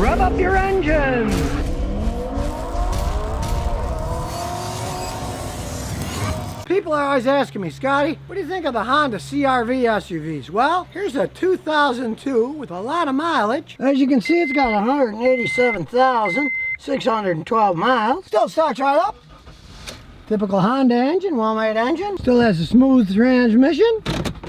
Rev up your engines! People are always asking me, Scotty, what do you think of the Honda CRV SUVs? Well, here's a 2002 with a lot of mileage. As you can see, it's got 187,612 miles. Still starts right up. Typical Honda engine, well-made engine. Still has a smooth transmission.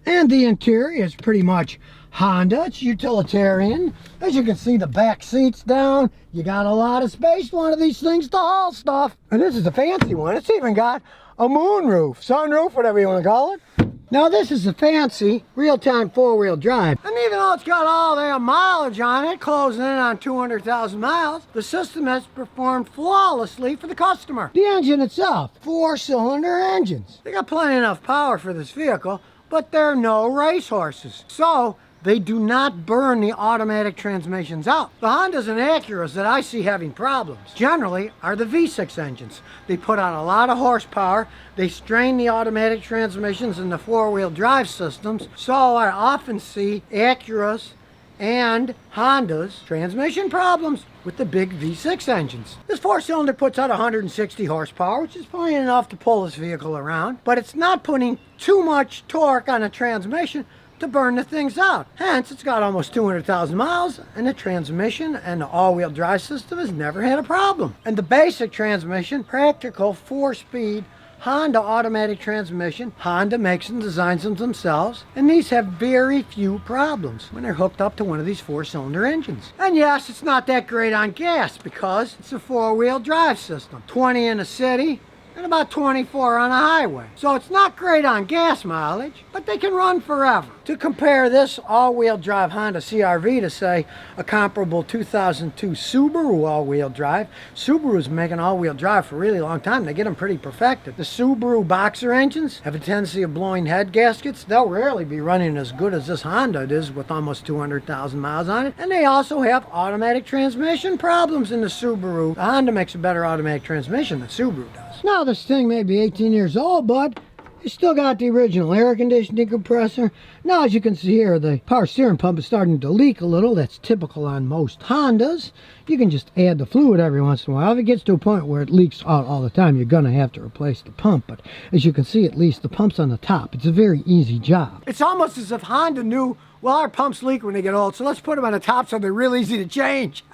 And the interior is pretty much Honda. It's utilitarian. As you can see, the back seat's down. You got a lot of space, one of these things to haul stuff. And this is a fancy one. It's even got a moonroof, sunroof, whatever you want to call it. Now this is a fancy real-time four-wheel drive. And even though it's got all their mileage on it, closing in on 200,000 miles, the system has performed flawlessly for the customer. The engine itself, 4-cylinder engines. They got plenty enough power for this vehicle, but they're no racehorses. So they do not burn the automatic transmissions out. The Hondas and Acuras that I see having problems generally are the V6 engines. They put on a lot of horsepower, they strain the automatic transmissions and the four-wheel drive systems, so I often see Acuras and Hondas transmission problems with the big V6 engines. This 4-cylinder puts out 160 horsepower, which is plenty enough to pull this vehicle around, but it's not putting too much torque on the transmission to burn the things out. Hence, it's got almost 200,000 miles, and the transmission and the all-wheel drive system has never had a problem. And the basic transmission, practical 4-speed Honda automatic transmission. Honda makes and designs them themselves, and these have very few problems when they're hooked up to one of these 4-cylinder engines. And yes, it's not that great on gas because it's a 4-wheel drive system. 20 in the city, and about 24 on a highway. So it's not great on gas mileage, but they can run forever. To compare this all-wheel drive Honda CRV to, say, a comparable 2002 Subaru all-wheel drive, Subaru's making all-wheel drive for a really long time. They get them pretty perfected. The Subaru Boxer engines have a tendency of blowing head gaskets. They'll rarely be running as good as this Honda is with almost 200,000 miles on it. And they also have automatic transmission problems in the Subaru. The Honda makes a better automatic transmission than Subaru does. Now this thing may be 18 years old, but it's still got the original air conditioning compressor. Now as you can see here, the power steering pump is starting to leak a little. That's typical on most Hondas. You can just add the fluid every once in a while. If it gets to a point where it leaks out all the time, you're going to have to replace the pump. But as you can see, at least the pump's on the top. It's a very easy job. It's almost as if Honda knew, well, our pumps leak when they get old, so let's put them on the top so they're real easy to change.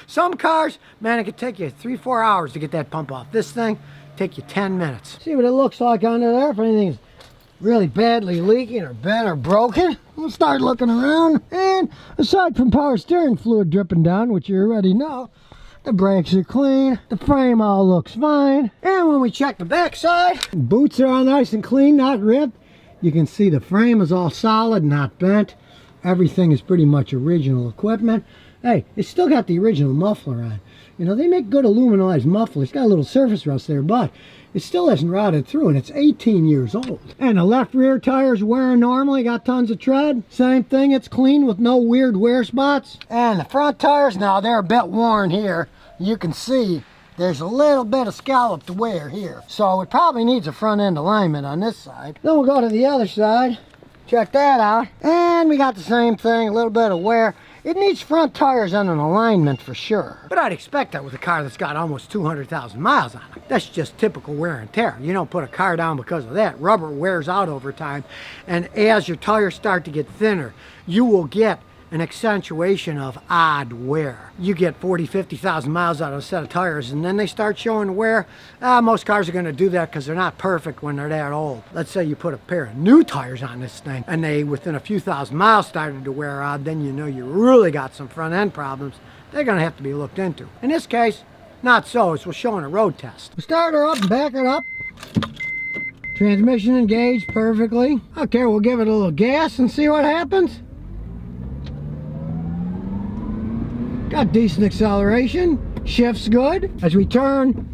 Some cars, man, it could take you 3-4 hours to get that pump off. This thing, take you 10 minutes. See what it looks like under there. If anything's really badly leaking or bent or broken, we'll start looking around. And aside from power steering fluid dripping down, which you already know, the brakes are clean, the frame all looks fine. And when we check the back side, boots are all nice and clean, not ripped. You can see the frame is all solid, not bent. Everything is pretty much original equipment. Hey, it's still got the original muffler on. You know, they make good aluminized mufflers. It's got a little surface rust there, but it still hasn't rotted through, and it's 18 years old. And the left rear tire's wearing normally, got tons of tread. Same thing, it's clean with no weird wear spots. And the front tires, now they're a bit worn here. You can see there's a little bit of scalloped wear here. So it probably needs a front end alignment on this side. Then we'll go to the other side. Check that out. And we got the same thing, a little bit of wear. It needs front tires on an alignment for sure. But I'd expect that with a car that's got almost 200,000 miles on it. That's just typical wear and tear. You don't put a car down because of that. Rubber wears out over time. And as your tires start to get thinner, you will get an accentuation of odd wear. You get 40, 50,000 miles out of a set of tires and then they start showing wear. Most cars are gonna do that because they're not perfect when they're that old. Let's say you put a pair of new tires on this thing and they, within a few thousand miles, started to wear out, then you know you really got some front end problems. They're gonna have to be looked into. In this case, not so, as we'll show in a road test. We'll start her up and back it up. Transmission engaged perfectly. Okay, we'll give it a little gas and see what happens. Got decent acceleration, shifts good. As we turn,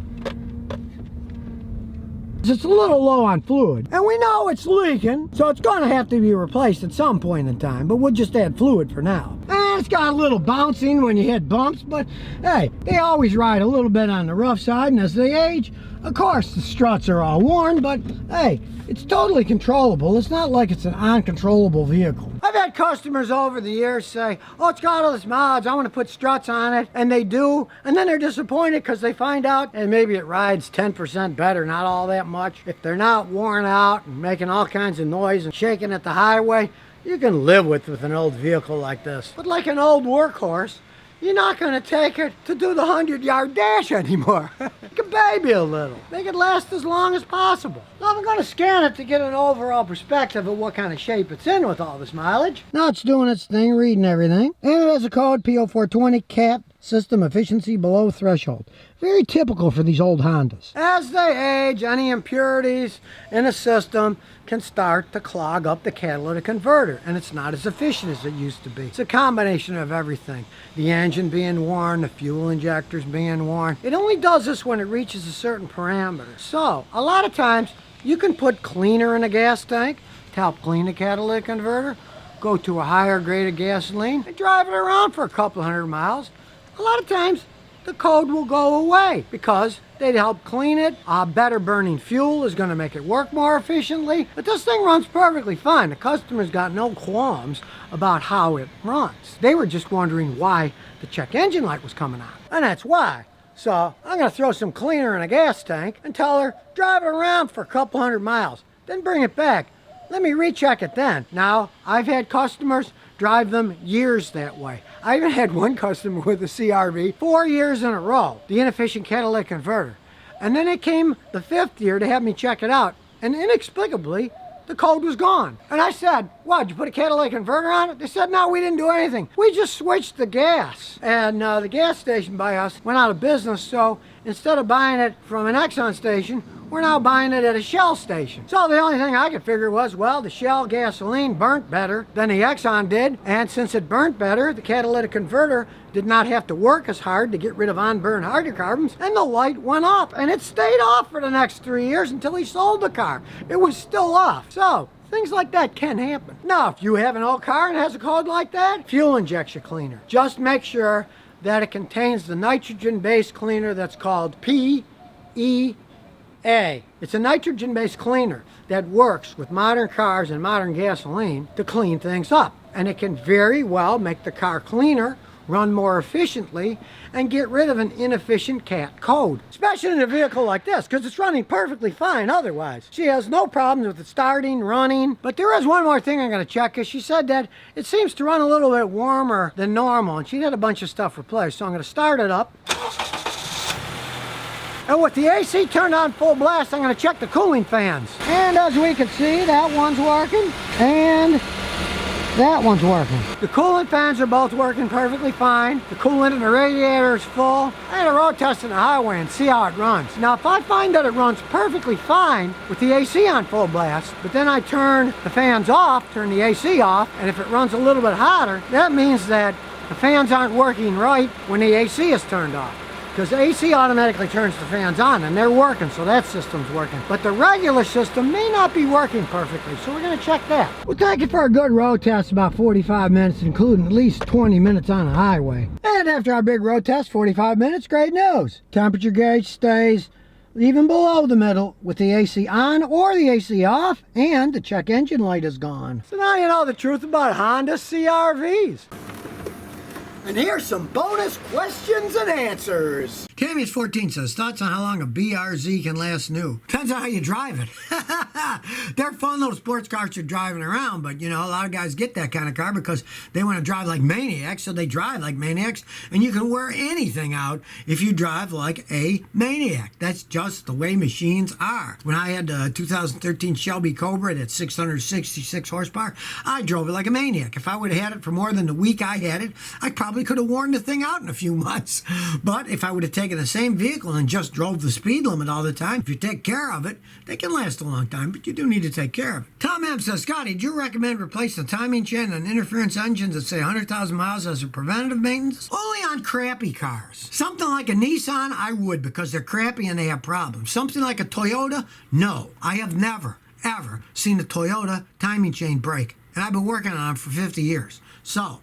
it's a little low on fluid. And we know it's leaking, so it's gonna have to be replaced at some point in time, but we'll just add fluid for now. And And it's got a little bouncing when you hit bumps, but hey, they always ride a little bit on the rough side, and as they age, of course, the struts are all worn, but hey, it's totally controllable. It's not like it's an uncontrollable vehicle. I've had customers over the years say, oh, it's got all this mods, I want to put struts on it, and they do, and then they're disappointed because they find out, and maybe it rides 10% better, not all that much. If they're not worn out and making all kinds of noise and shaking at the highway, you can live with an old vehicle like this. But like an old workhorse, you're not going to take it to do the 100-yard dash anymore. Make a baby a little. Make it last as long as possible. Now I'm going to scan it to get an overall perspective of what kind of shape it's in with all this mileage. Now it's doing its thing, reading everything. And it has a code P0420 CAT system efficiency below threshold. Very typical for these old Hondas. As they age, any impurities in a system can start to clog up the catalytic converter, and it's not as efficient as it used to be. It's a combination of everything. The engine being worn, the fuel injectors being worn. It only does this when it reaches a certain parameter. So, a lot of times, you can put cleaner in a gas tank to help clean the catalytic converter, go to a higher grade of gasoline, and drive it around for a couple hundred miles. A lot of times, the code will go away because they'd help clean it. Better burning fuel is going to make it work more efficiently. But this thing runs perfectly fine. The customer's got no qualms about how it runs. They were just wondering why the check engine light was coming on. And that's why. So I'm going to throw some cleaner in a gas tank and tell her, drive it around for a couple hundred miles. Then bring it back. Let me recheck it then. Now, I've had customers drive them years that way. I even had one customer with a CRV 4 years in a row, the inefficient catalytic converter. And then it came the 5th year to have me check it out, and inexplicably, the code was gone. And I said, what, did you put a catalytic converter on it? They said, no, we didn't do anything. We just switched the gas. And the gas station by us went out of business, so instead of buying it from an Exxon station, we're now buying it at a Shell station. So the only thing I could figure was, well, the Shell gasoline burnt better than the Exxon did, and since it burnt better, the catalytic converter did not have to work as hard to get rid of on-burn hydrocarbons, and the light went off, and it stayed off for the next 3 years until he sold the car. It was still off. So things like that can happen. Now, if you have an old car and has a code like that, fuel injection cleaner. Just make sure that it contains the nitrogen-based cleaner that's called PEA. It's a nitrogen-based cleaner that works with modern cars and modern gasoline to clean things up. And it can very well make the car cleaner, run more efficiently, and get rid of an inefficient CAT code. Especially in a vehicle like this, because it's running perfectly fine otherwise. She has no problems with it starting, running. But there is one more thing I'm going to check, because she said that it seems to run a little bit warmer than normal, and she had a bunch of stuff replaced. So I'm going to start it up. And with the AC turned on full blast, I'm going to check the cooling fans. And as we can see, that one's working, and that one's working. The cooling fans are both working perfectly fine. The coolant in the radiator is full. I had a road test in the highway and see how it runs. Now, if I find that it runs perfectly fine with the AC on full blast, but then I turn the fans off, turn the AC off, and if it runs a little bit hotter, that means that the fans aren't working right when the AC is turned off. Because the AC automatically turns the fans on, and they're working, so that system's working. But the regular system may not be working perfectly, so we're going to check that. We'll take it for a good road test, about 45 minutes, including at least 20 minutes on the highway. And after our big road test, 45 minutes, great news. Temperature gauge stays even below the middle with the AC on or the AC off, and the check engine light is gone. So now you know the truth about Honda CRVs. And here's some bonus questions and answers. Tammy's14 says, thoughts on how long a BRZ can last new? Depends on how you drive it. They're fun little sports cars you're driving around, but you know, a lot of guys get that kind of car because they want to drive like maniacs, so they drive like maniacs, and you can wear anything out if you drive like a maniac. That's just the way machines are. When I had the 2013 Shelby Cobra at 666 horsepower, I drove it like a maniac. If I would have had it for more than the week I had it, I probably could have worn the thing out in a few months. But if I would have taken the same vehicle and just drove the speed limit all the time, if you take care of it, they can last a long time, but you do need to take care of it. Tom M says, Scotty, do you recommend replacing the timing chain and interference engines at say 100,000 miles as a preventative maintenance? Only on crappy cars. Something like a Nissan, I would, because they're crappy and they have problems. Something like a Toyota, no. I have never, ever seen a Toyota timing chain break, and I've been working on them for 50 years. So,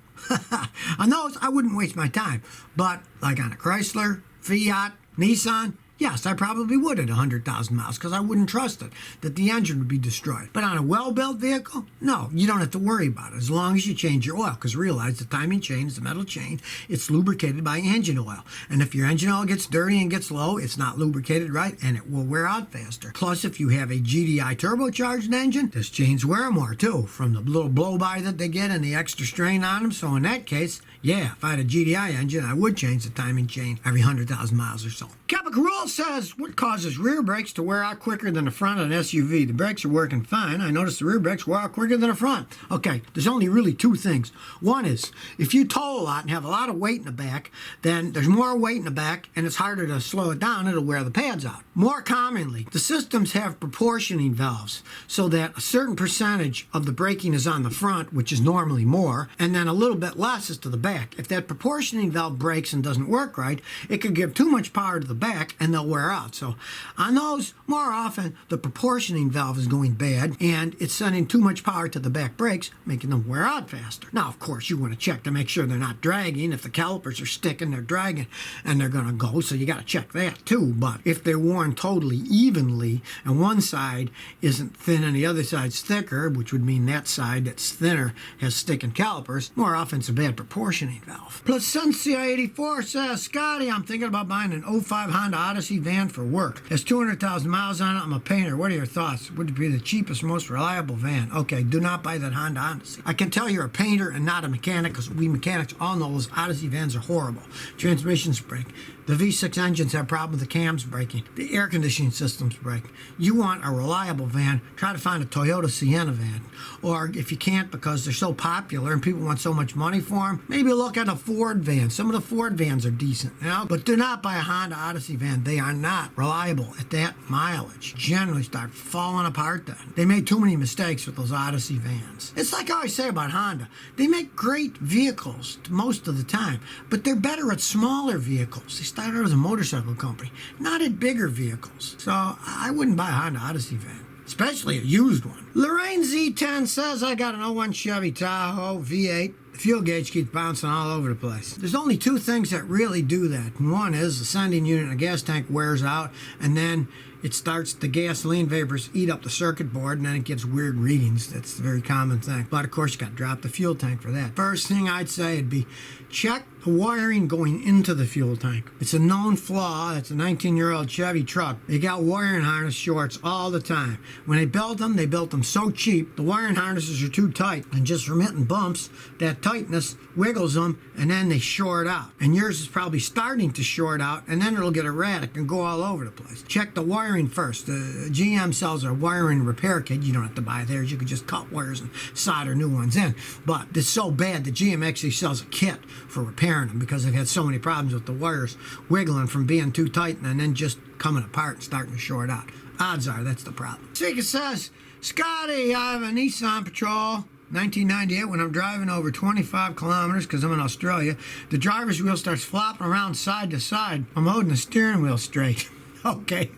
On those, I wouldn't waste my time. But like on a Chrysler, Fiat, Nissan, yes, I probably would at 100,000 miles because I wouldn't trust it, that the engine would be destroyed. But on a well-built vehicle, no, you don't have to worry about it as long as you change your oil, because realize the timing chain is the metal chain. It's lubricated by engine oil. And if your engine oil gets dirty and gets low, it's not lubricated right and it will wear out faster. Plus, if you have a GDI turbocharged engine, this chains wear more too from the little blow-by that they get and the extra strain on them. So in that case, yeah, if I had a GDI engine, I would change the timing chain every 100,000 miles or so. Capital Rule says, what causes rear brakes to wear out quicker than the front of an SUV? The brakes are working fine. I noticed the rear brakes wear out quicker than the front. Okay, there's only really two things. One is, if you tow a lot and have a lot of weight in the back, then there's more weight in the back and it's harder to slow it down. It'll wear the pads out. More commonly, the systems have proportioning valves so that a certain percentage of the braking is on the front, which is normally more, and then a little bit less is to the back. If that proportioning valve breaks and doesn't work right, it could give too much power to the back and they'll wear out. So on those, more often the proportioning valve is going bad and it's sending too much power to the back brakes, making them wear out faster. Now, of course, you want to check to make sure they're not dragging. If the calipers are sticking, they're dragging and they're going to go, so you got to check that too. But if they're worn totally evenly and one side isn't thin and the other side's thicker, which would mean that side that's thinner has sticking calipers, more often it's a bad proportioning valve. Placencia84 says, Scotty, I'm thinking about buying an 05 Honda Odyssey van for work. It has 200,000 miles on it. I'm a painter. What are your thoughts? Would it be the cheapest, most reliable van? Okay, do not buy that Honda Odyssey. I can tell you're a painter and not a mechanic, because we mechanics all know those Odyssey vans are horrible. Transmissions break. The V6 engines have problems with the cams breaking. The air conditioning systems break. You want a reliable van, try to find a Toyota Sienna van. Or if you can't because they're so popular and people want so much money for them, maybe look at a Ford van. Some of the Ford vans are decent, you know? But do not buy a Honda Odyssey van. They are not reliable at that mileage. Generally start falling apart then. They made too many mistakes with those Odyssey vans. It's like I always say about Honda. They make great vehicles most of the time, but they're better at smaller vehicles. They started out as a motorcycle company, not at bigger vehicles. So I wouldn't buy a Honda Odyssey van, especially a used one. Lorraine Z10 says, I got an '01 Chevy Tahoe V8. The fuel gauge keeps bouncing all over the place. There's only two things that really do that. One is the sending unit in the gas tank wears out, and then it starts, the gasoline vapors eat up the circuit board, and then it gives weird readings. That's a very common thing. But of course, you got to drop the fuel tank for that. First thing I'd say would be check the wiring going into the fuel tank. It's a known flaw. It's a 19-year-old Chevy truck. They got wiring harness shorts all the time. When they built them so cheap, the wiring harnesses are too tight, and just from hitting bumps, that tightness wiggles them, and then they short out. And yours is probably starting to short out, and then it'll get erratic and go all over the place. Check the wiring first. The GM sells a wiring repair kit. You don't have to buy theirs. You can just cut wires and solder new ones in. But it's so bad that GM actually sells a kit for repairing them because they've had so many problems with the wires wiggling from being too tight and then just coming apart and starting to short out. Odds are that's the problem. Sika says, Scotty, I have a Nissan Patrol 1998. When I'm driving over 25 kilometers, because I'm in Australia, the driver's wheel starts flopping around side to side. I'm holding the steering wheel straight. Okay.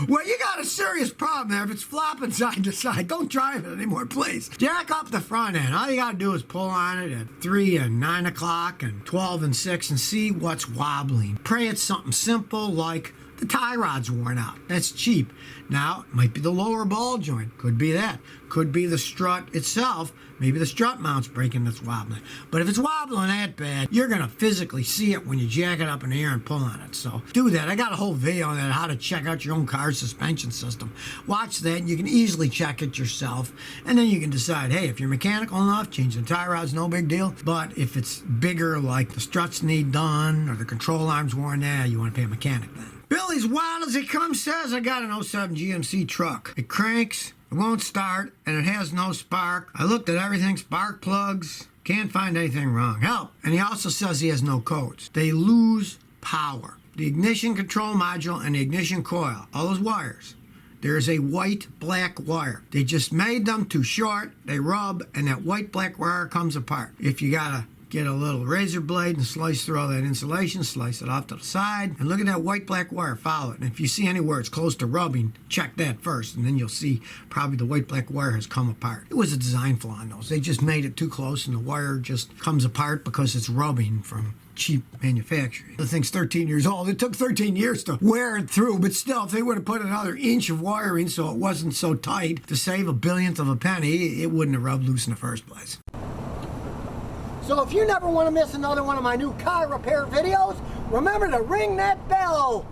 Well, you got a serious problem there if it's flopping side to side. Don't drive it anymore, please. Jack up the front end. All you got to do is pull on it at 3 and 9 o'clock and 12 and 6 and see what's wobbling. Pray it's something simple like the tie rod's worn out. That's cheap. Now, it might be the lower ball joint. Could be that. Could be the strut itself. Maybe the strut mount's breaking that's wobbling. But if it's wobbling that bad, you're going to physically see it when you jack it up in the air and pull on it. So do that. I got a whole video on that, how to check out your own car's suspension system. Watch that, and you can easily check it yourself. And then you can decide, hey, if you're mechanical enough, change the tie rod's no big deal. But if it's bigger, like the struts need done or the control arm's worn out, you want to pay a mechanic then. Billy's wild as it comes says, I got an '07 GMC truck. It cranks, it won't start, and it has no spark. I looked at everything, spark plugs, can't find anything wrong. Help! And he also says he has no codes. They lose power. The ignition control module and the ignition coil, all those wires, there's a white-black wire. They just made them too short, they rub, and that white-black wire comes apart. If you got a get a little razor blade and slice through all that insulation, slice it off to the side, and look at that white black wire, follow it. And if you see anywhere it's close to rubbing, check that first, and then you'll see probably the white black wire has come apart. It was a design flaw in those. They just made it too close and the wire just comes apart because it's rubbing from cheap manufacturing. The thing's 13 years old. It took 13 years to wear it through, but still, if they would have put another inch of wiring so it wasn't so tight to save a billionth of a penny, it wouldn't have rubbed loose in the first place. So if you never want to miss another one of my new car repair videos, remember to ring that bell.